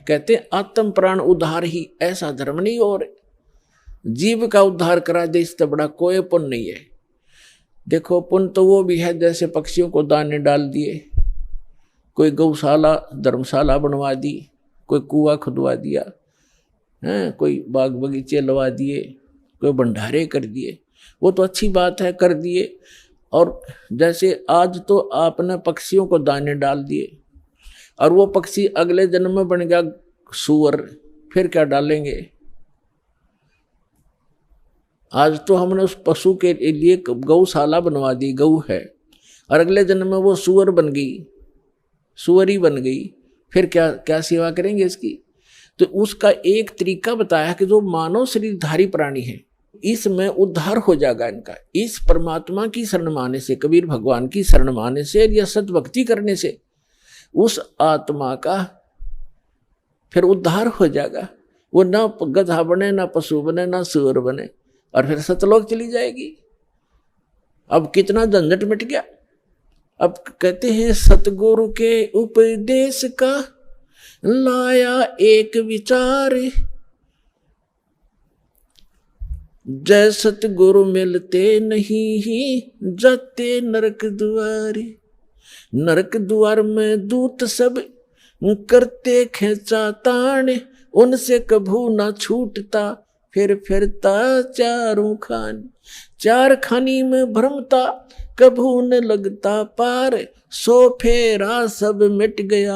कहते आत्म प्राण उद्धार ही, ऐसा धर्म नहीं और जीव का उद्धार करा दे इससे बड़ा कोई पुण्य नहीं है। देखो पुण्य तो वो भी है जैसे पक्षियों को दाने डाल दिए, कोई गौशाला धर्मशाला बनवा दी, कोई कुआं खुदवा दिया है, कोई बाग बगीचे लगा दिए, कोई भंडारे कर दिए, वो तो अच्छी बात है कर दिए। और जैसे आज तो आपने पक्षियों को दाने डाल दिए और वो पक्षी अगले जन्म में बन गया सूअर, फिर क्या डालेंगे? आज तो हमने उस पशु के लिए गौशाला बनवा दी, गऊ है, और अगले जन्म में वो सूअर बन गई, सूअरी बन गई, फिर क्या क्या सेवा करेंगे इसकी? तो उसका एक तरीका बताया कि जो मानव शरीरधारी प्राणी है इसमें उद्धार हो जाएगा इनका, इस परमात्मा की शरण माने से, कबीर भगवान की शरण माने से या सद्भक्ति करने से उस आत्मा का फिर उद्धार हो जाएगा। वो ना गधा बने, ना पशु बने, ना सूअर बने, और फिर सतलोक चली जाएगी। अब कितना झंझट मिट गया। अब कहते हैं सतगुरु के उपदेश का लाया एक विचार, जय सतगुरु मिलते नहीं ही जाते नरक द्वार। नरक द्वार में दूत सब करते खेचा ताण, उनसे कभू ना छूटता फिर फिरता चारों खान। चार खानी में भ्रमता कभू न लगता पार, सो फेरा सब मिट गया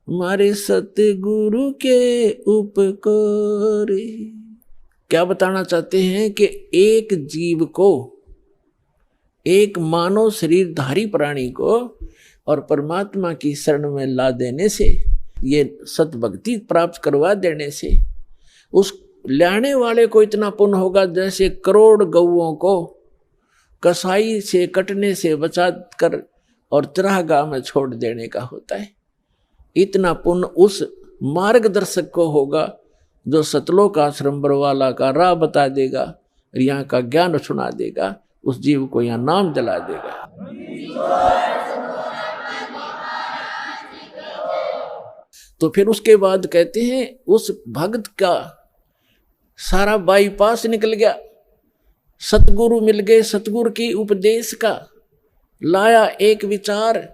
हमारे सतगुरु के उपकार। क्या बताना चाहते हैं कि एक जीव को, एक मानव शरीरधारी प्राणी को और परमात्मा की शरण में ला देने से, ये सतभक्ति प्राप्त करवा देने से उस लाने वाले को इतना पुण्य होगा जैसे करोड़ गौओं को कसाई से कटने से बचा कर और चरागाह में छोड़ देने का होता है। इतना पुण्य उस मार्गदर्शक को होगा जो सतलोक आश्रम बरवाला का राह बता देगा, यहाँ का ज्ञान सुना देगा, उस जीव को यहाँ नाम दिला देगा। तो फिर उसके बाद कहते हैं उस भक्त का सारा बाईपास निकल गया, सतगुरु मिल गए, सतगुरु की उपदेश का लाया एक विचार,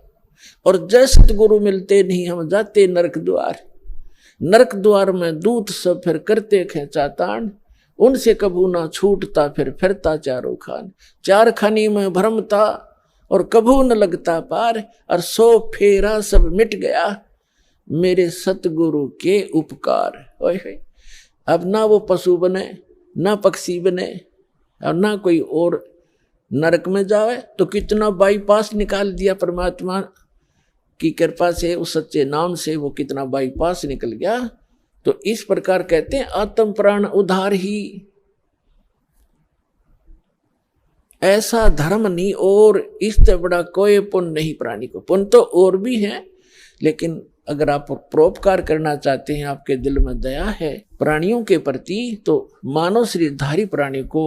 और जय सतगुरु मिलते नहीं हम जाते नरक द्वार। नरक द्वार में दूत सब फिर करते खेचा ताण, उनसे कभू ना छूटता फिर फिरता चारों खान। चार खानी में भ्रमता और कभू न लगता पार, और सो फेरा सब मिट गया मेरे सतगुरु के उपकार। ओए अब ना वो पशु बने, ना पक्षी बने, और ना कोई और नरक में जावे, तो कितना बाईपास निकाल दिया परमात्मा की कृपा से, उस सच्चे नाम से वो कितना बाईपास निकल गया। तो इस प्रकार कहते हैं आत्म प्राण उद्धार ही, ऐसा धर्म नहीं और इससे बड़ा कोई पुण्य नहीं प्राणी को। पुण्य तो और भी है, लेकिन अगर आप परोपकार करना चाहते हैं, आपके दिल में दया है प्राणियों के प्रति, तो मानव शरीरधारी प्राणी को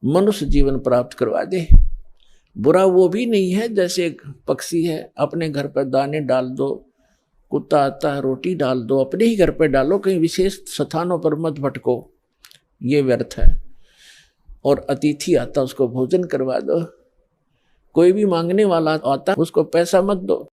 मनुष्य जीवन प्राप्त करवा दे। बुरा वो भी नहीं है, जैसे एक पक्षी है, अपने घर पर दाने डाल दो, कुत्ता आता है रोटी डाल दो, अपने ही घर पर डालो, कहीं विशेष स्थानों पर मत भटको, ये व्यर्थ है। और अतिथि आता उसको भोजन करवा दो, कोई भी मांगने वाला आता उसको पैसा मत दो।